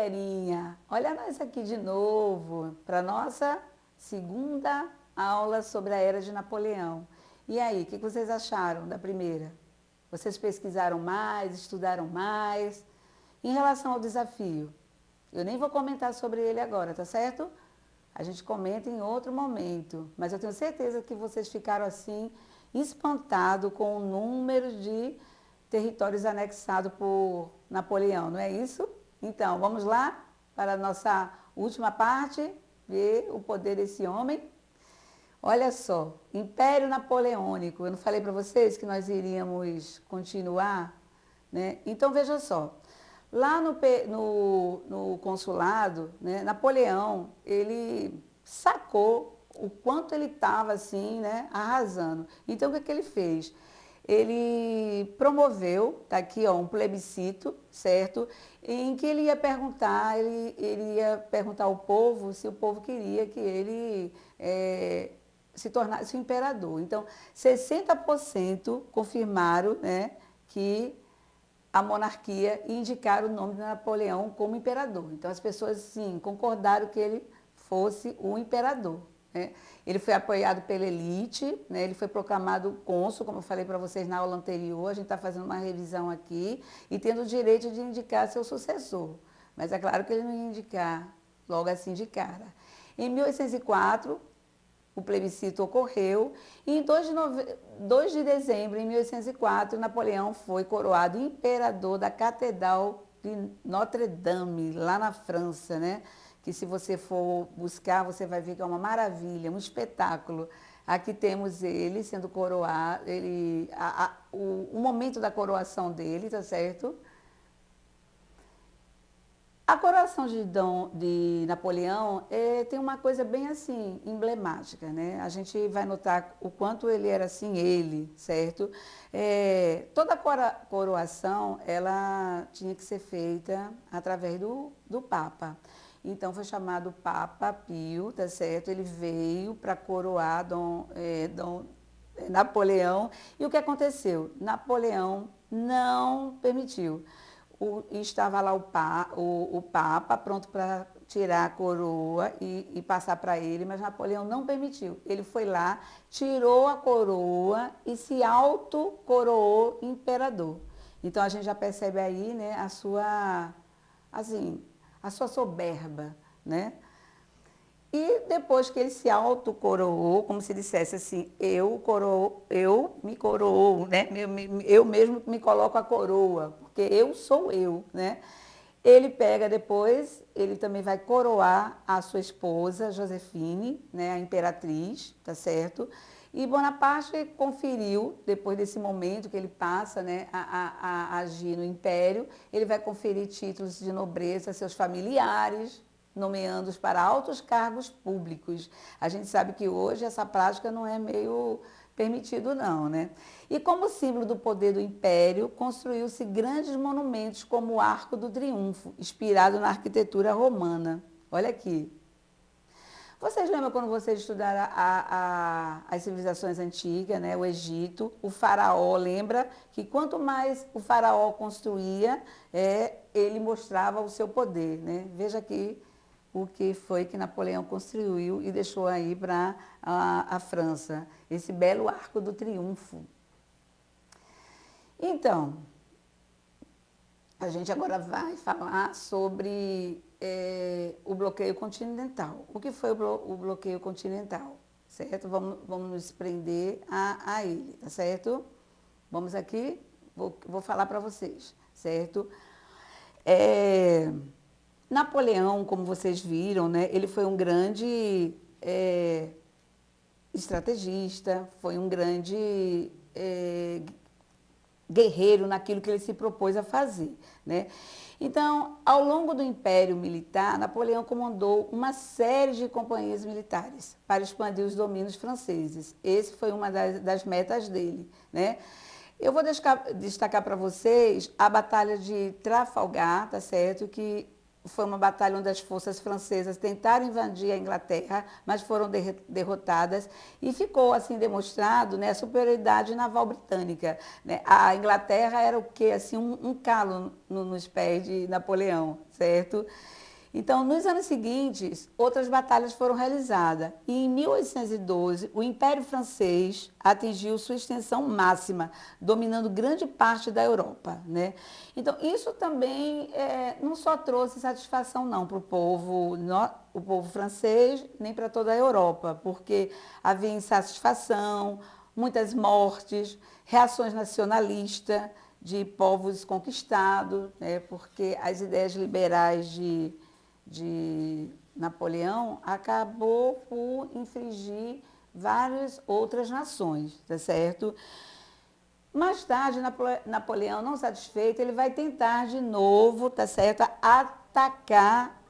galerinha! Olha nós aqui de novo para a nossa segunda aula sobre a Era de Napoleão. E aí, o que vocês acharam da primeira? Vocês pesquisaram mais, estudaram mais? Em relação ao desafio, eu nem vou comentar sobre ele agora, tá certo? A gente comenta em outro momento, mas eu tenho certeza que vocês ficaram assim espantados com o número de territórios anexados por Napoleão, não é isso? Então, vamos lá para a nossa última parte, ver o poder desse homem. Olha só, Império Napoleônico, eu não falei para vocês que nós iríamos continuar, né? Então, veja só, lá no consulado, né, Napoleão, ele sacou o quanto ele estava assim, né, arrasando. Então, o que ele fez? Ele promoveu, tá aqui ó, um plebiscito, certo? Em que ele ia perguntar ao povo se o povo queria que ele se tornasse o imperador. Então, 60% confirmaram, né, que a monarquia e indicaram o nome de Napoleão como imperador. Então, as pessoas, sim, concordaram que ele fosse o imperador. Né? Ele foi apoiado pela elite, né? Ele foi proclamado cônsul, como eu falei para vocês na aula anterior, a gente está fazendo uma revisão aqui, e tendo o direito de indicar seu sucessor. Mas é claro que ele não ia indicar logo assim de cara. Em 1804, o plebiscito ocorreu e em 2 de dezembro de 1804, Napoleão foi coroado imperador da Catedral de Notre-Dame, lá na França, né? Que se você for buscar, você vai ver que é uma maravilha, um espetáculo. Aqui temos ele sendo coroado, o momento da coroação dele, tá certo? A coroação de Napoleão tem uma coisa bem assim, emblemática, né? A gente vai notar o quanto ele era assim, ele, certo? Toda coroação, ela tinha que ser feita através do Papa. Então, foi chamado Papa Pio, tá certo? Ele veio para coroar Napoleão. E o que aconteceu? Napoleão não permitiu. Estava lá o Papa pronto para tirar a coroa e passar para ele, mas Napoleão não permitiu. Ele foi lá, tirou a coroa e se autocoroou imperador. Então a gente já percebe aí, né, a sua soberba, né? E depois que ele se autocoroou, como se dissesse assim, eu me coroo, né? Eu mesmo me coloco a coroa, porque eu sou eu, né? Ele pega depois, ele também vai coroar a sua esposa, Josefine, né? A imperatriz, tá certo? E Bonaparte conferiu, depois desse momento que ele passa, né, a agir no império, ele vai conferir títulos de nobreza a seus familiares, nomeando-os para altos cargos públicos. A gente sabe que hoje essa prática não é meio permitido não, né? E como símbolo do poder do império, construiu-se grandes monumentos como o Arco do Triunfo, inspirado na arquitetura romana. Olha aqui. Vocês lembram quando vocês estudaram as civilizações antigas, né? O Egito, o faraó, lembra que quanto mais o faraó construía, ele mostrava o seu poder, né? Veja aqui o que foi que Napoleão construiu e deixou aí para a França, esse belo Arco do Triunfo. Então, a gente agora vai falar sobre o bloqueio continental. O que foi o bloqueio continental, certo? Vamos nos prender a ele, tá certo? Vamos aqui, vou falar para vocês, certo? Napoleão, como vocês viram, né, ele foi um grande estrategista, foi um grande guerreiro naquilo que ele se propôs a fazer, né? Então, ao longo do Império Militar, Napoleão comandou uma série de companhias militares para expandir os domínios franceses. Esse foi uma das metas dele, né? Eu vou destacar para vocês a Batalha de Trafalgar, tá certo? Que foi uma batalha onde as forças francesas tentaram invadir a Inglaterra, mas foram derrotadas e ficou assim demonstrado, né, a superioridade naval britânica, né? A Inglaterra era o quê? Assim, um calo nos pés de Napoleão, certo? Então, nos anos seguintes, outras batalhas foram realizadas. E em 1812, o Império Francês atingiu sua extensão máxima, dominando grande parte da Europa, né? Então, isso também não só trouxe satisfação não para o povo francês, nem para toda a Europa, porque havia insatisfação, muitas mortes, reações nacionalistas de povos conquistados, né? Porque as ideias liberais de Napoleão acabou por infringir várias outras nações, tá certo? Mais tarde, Napoleão, não satisfeito, ele vai tentar de novo, tá certo, atacar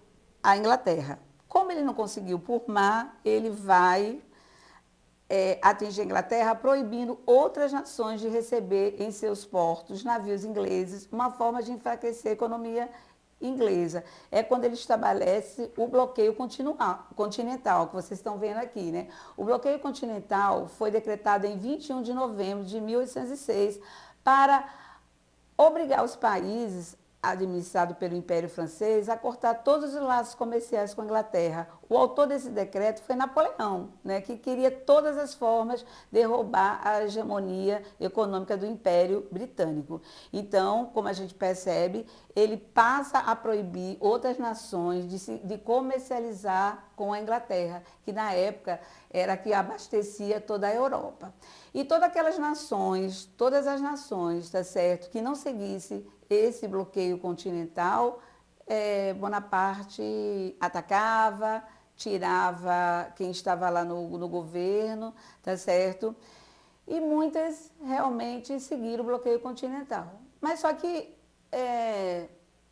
a Inglaterra. Como ele não conseguiu por mar, ele vai atingir a Inglaterra, proibindo outras nações de receber em seus portos navios ingleses, uma forma de enfraquecer a economia inglesa. É quando ele estabelece o bloqueio continental, que vocês estão vendo aqui, né? O bloqueio continental foi decretado em 21 de novembro de 1806 para obrigar os países administrados pelo Império Francês a cortar todos os laços comerciais com a Inglaterra. O autor desse decreto foi Napoleão, né, que queria todas as formas derrubar a hegemonia econômica do Império Britânico. Então, como a gente percebe, ele passa a proibir outras nações de comercializar com a Inglaterra, que na época era a que abastecia toda a Europa. E todas as nações, tá certo, que não seguisse esse bloqueio continental, Bonaparte atacava, tirava quem estava lá no governo, tá certo? E muitas realmente seguiram o bloqueio continental. Mas só que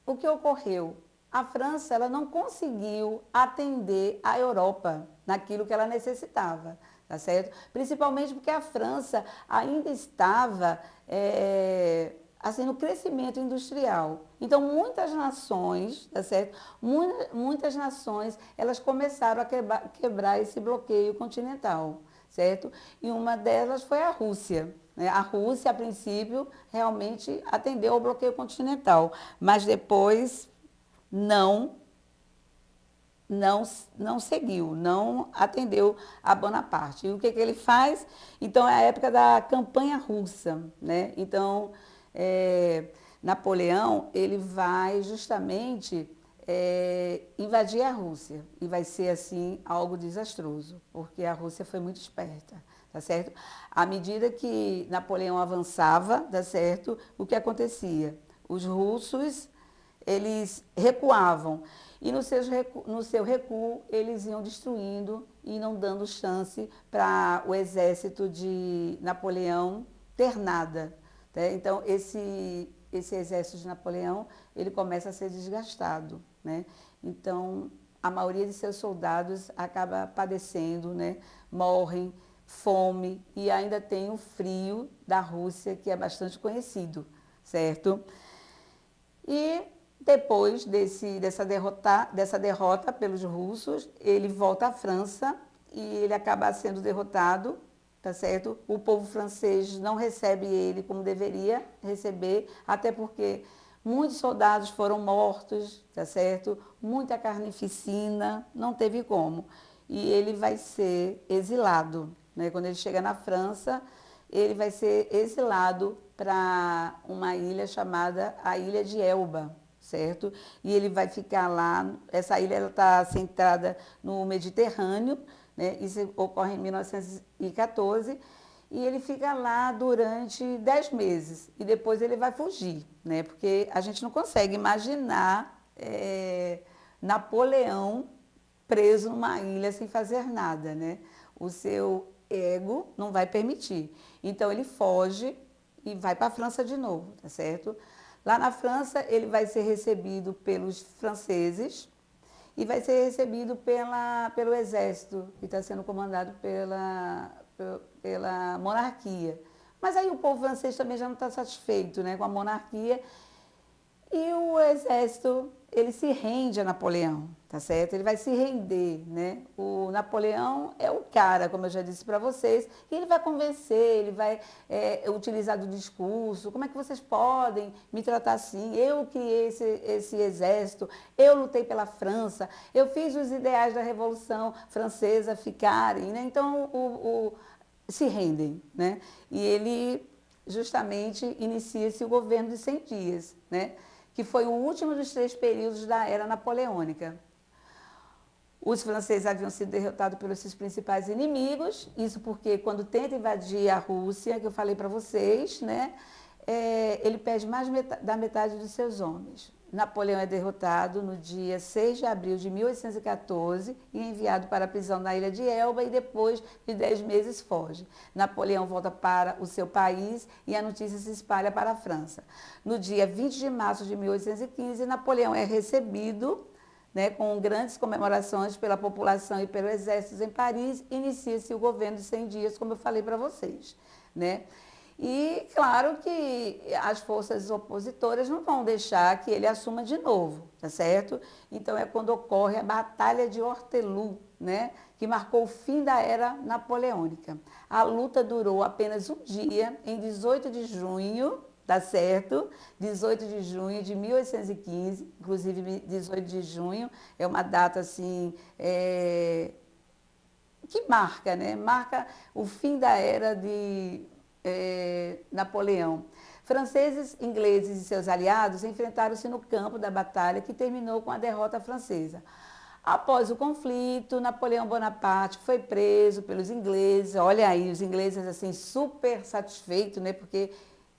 o que ocorreu? A França ela não conseguiu atender a Europa naquilo que ela necessitava, tá certo? Principalmente porque a França ainda estava assim, no crescimento industrial. Então, muitas nações, tá certo? Muitas nações, elas começaram a quebrar esse bloqueio continental, certo? E uma delas foi a Rússia, né? A Rússia, a princípio, realmente atendeu ao bloqueio continental, mas depois não não seguiu, não atendeu a Bonaparte. E o que ele faz? Então, é a época da campanha russa, né? Então, Napoleão, ele vai justamente invadir a Rússia. E vai ser, assim, algo desastroso, porque a Rússia foi muito esperta, tá certo? À medida que Napoleão avançava, tá certo? O que acontecia? Os russos, eles recuavam. E no seu recuo, eles iam destruindo e não dando chance para o exército de Napoleão ter nada. Né? Então, esse exército de Napoleão, ele começa a ser desgastado. Né? Então, a maioria de seus soldados acaba padecendo, né? Morrem, fome e ainda tem o frio da Rússia, que é bastante conhecido, certo? E depois dessa derrota pelos russos, ele volta à França e ele acaba sendo derrotado, tá certo? O povo francês não recebe ele como deveria receber, até porque muitos soldados foram mortos, tá certo? Muita carnificina, não teve como. E ele vai ser exilado, né? Quando ele chega na França, ele vai ser exilado para uma ilha chamada a Ilha de Elba, certo? E ele vai ficar lá, essa ilha está centrada no Mediterrâneo, né? Isso ocorre em 1914, e ele fica lá durante 10 meses, e depois ele vai fugir, né? Porque a gente não consegue imaginar Napoleão preso numa ilha sem fazer nada, né? O seu ego não vai permitir. Então ele foge e vai para a França de novo, tá certo? Lá na França ele vai ser recebido pelos franceses e vai ser recebido pelo exército, que está sendo comandado pela monarquia. Mas aí o povo francês também já não está satisfeito, né, com a monarquia, e o exército ele se rende a Napoleão, tá certo? Ele vai se render, né? O Napoleão é o cara, como eu já disse para vocês, e ele vai convencer, ele vai utilizar do discurso, como é que vocês podem me tratar assim? Eu criei esse exército, eu lutei pela França, eu fiz os ideais da Revolução Francesa ficarem, né? Então, se rendem, né? E ele justamente inicia-se o governo de 100 dias, né? Que foi o último dos 3 períodos da era napoleônica. Os franceses haviam sido derrotados pelos seus principais inimigos, isso porque quando tenta invadir a Rússia, que eu falei para vocês, né, ele perde mais da metade dos seus homens. Napoleão é derrotado no dia 6 de abril de 1814 e enviado para a prisão na ilha de Elba e depois de 10 meses foge. Napoleão volta para o seu país e a notícia se espalha para a França. No dia 20 de março de 1815, Napoleão é recebido, né, com grandes comemorações pela população e pelo exército em Paris, inicia-se o governo de 100 dias, como eu falei para vocês, né? E claro que as forças opositoras não vão deixar que ele assuma de novo, tá certo? Então é quando ocorre a Batalha de Waterloo, né, que marcou o fim da era napoleônica. A luta durou apenas um dia, em 18 de junho, tá certo? 18 de junho de 1815, inclusive 18 de junho é uma data assim, que marca, né? Marca o fim da era de Napoleão. Franceses, ingleses e seus aliados enfrentaram-se no campo da batalha que terminou com a derrota francesa. Após o conflito, Napoleão Bonaparte foi preso pelos ingleses. Olha aí, os ingleses assim super satisfeitos, né? Porque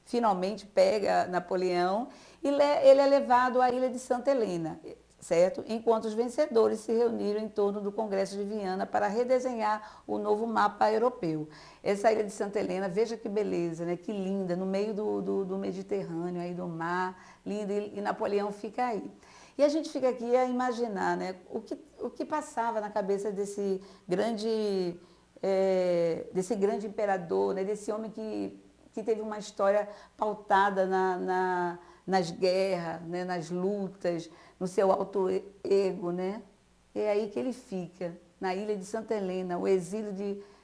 finalmente pega Napoleão e ele é levado à ilha de Santa Helena, certo? Enquanto os vencedores se reuniram em torno do Congresso de Viana para redesenhar o novo mapa europeu. Essa ilha de Santa Helena, veja que beleza, né? Que linda, no meio do Mediterrâneo, aí do mar, linda, e Napoleão fica aí. E a gente fica aqui a imaginar, né, o que passava na cabeça desse grande imperador, né, desse homem que teve uma história pautada nas guerras, né, nas lutas, no seu alto ego, né? É aí que ele fica, na ilha de Santa Helena, o exílio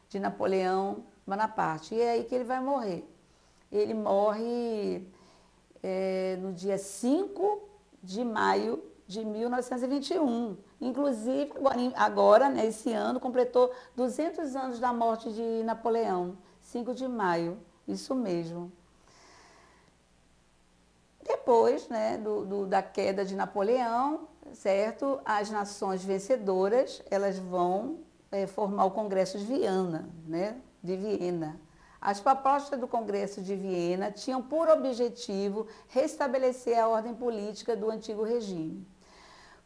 de Napoleão Bonaparte. E é aí que ele vai morrer. Ele morre no dia 5 de maio de 1921. Inclusive, agora, né, esse ano, completou 200 anos da morte de Napoleão. 5 de maio, isso mesmo. Depois, né, da queda de Napoleão, certo? As nações vencedoras, elas vão formar o Congresso de Viana, né, de Viena. As propostas do Congresso de Viena tinham por objetivo restabelecer a ordem política do antigo regime.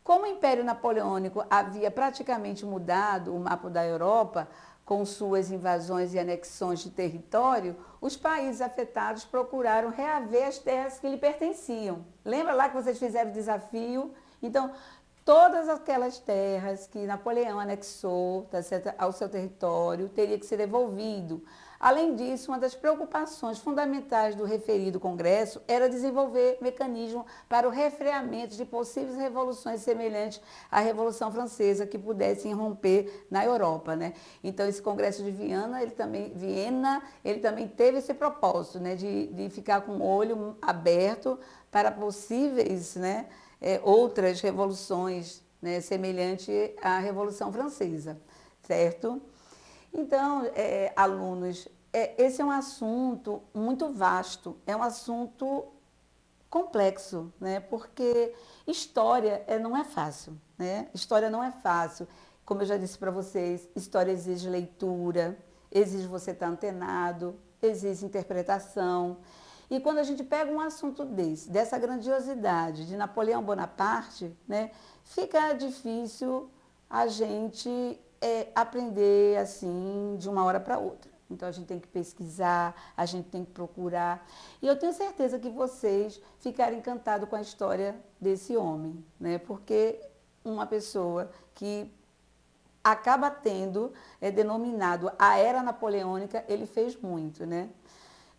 Como o Império Napoleônico havia praticamente mudado o mapa da Europa, com suas invasões e anexões de território, os países afetados procuraram reaver as terras que lhe pertenciam. Lembra lá que vocês fizeram o desafio? Então, todas aquelas terras que Napoleão anexou, tá certo, ao seu território teria que ser devolvido. Além disso, uma das preocupações fundamentais do referido Congresso era desenvolver mecanismo para o refreamento de possíveis revoluções semelhantes à Revolução Francesa que pudessem irromper na Europa, né? Então, esse Congresso de Viena, ele também teve esse propósito, né, de ficar com o olho aberto para possíveis, né, outras revoluções, né, semelhantes à Revolução Francesa, certo? Então, alunos, esse é um assunto muito vasto, é um assunto complexo, né? Porque história não é fácil, né? História não é fácil. Como eu já disse para vocês, história exige leitura, exige você estar antenado, exige interpretação. E quando a gente pega um assunto dessa grandiosidade de Napoleão Bonaparte, né, fica difícil a gente aprender assim de uma hora para outra. Então a gente tem que pesquisar, a gente tem que procurar. E eu tenho certeza que vocês ficaram encantados com a história desse homem, né? Porque uma pessoa que acaba tendo denominado a Era Napoleônica, ele fez muito, né?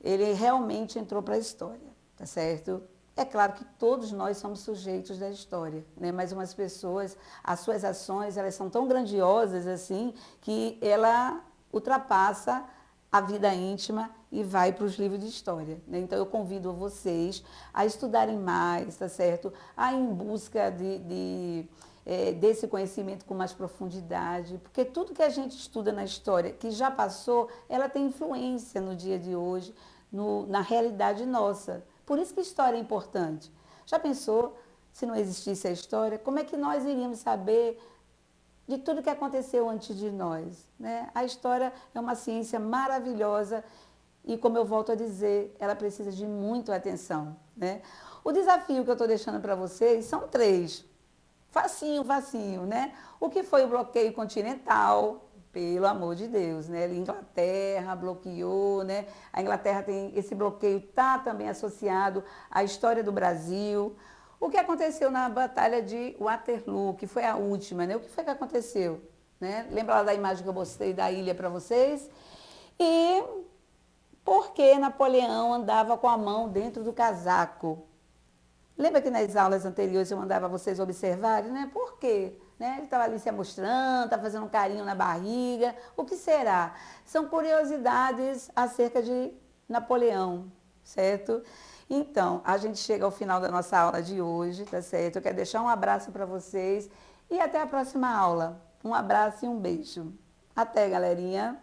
Ele realmente entrou para a história, tá certo? É claro que todos nós somos sujeitos da história, né? Mas umas pessoas, as suas ações, elas são tão grandiosas assim, que ela ultrapassa a vida íntima e vai para os livros de história, né? Então eu convido vocês a estudarem mais, tá certo? A ir em busca desse conhecimento com mais profundidade, porque tudo que a gente estuda na história, que já passou, ela tem influência no dia de hoje, na realidade nossa. Por isso que história é importante. Já pensou, se não existisse a história, como é que nós iríamos saber de tudo que aconteceu antes de nós, né? A história é uma ciência maravilhosa e, como eu volto a dizer, ela precisa de muita atenção, né? O desafio que eu estou deixando para vocês são 3. Facinho, facinho, né? O que foi o bloqueio continental? Pelo amor de Deus, né? A Inglaterra bloqueou, né? A Inglaterra tem esse bloqueio, está também associado à história do Brasil. O que aconteceu na Batalha de Waterloo, que foi a última, né? O que foi que aconteceu? Né? Lembra lá da imagem que eu mostrei da ilha para vocês? E por que Napoleão andava com a mão dentro do casaco? Lembra que nas aulas anteriores eu mandava vocês observarem, né? Por quê? Né? Ele estava ali se amostrando, estava fazendo um carinho na barriga. O que será? São curiosidades acerca de Napoleão, certo? Então, a gente chega ao final da nossa aula de hoje, tá certo? Eu quero deixar um abraço para vocês e até a próxima aula. Um abraço e um beijo. Até, galerinha!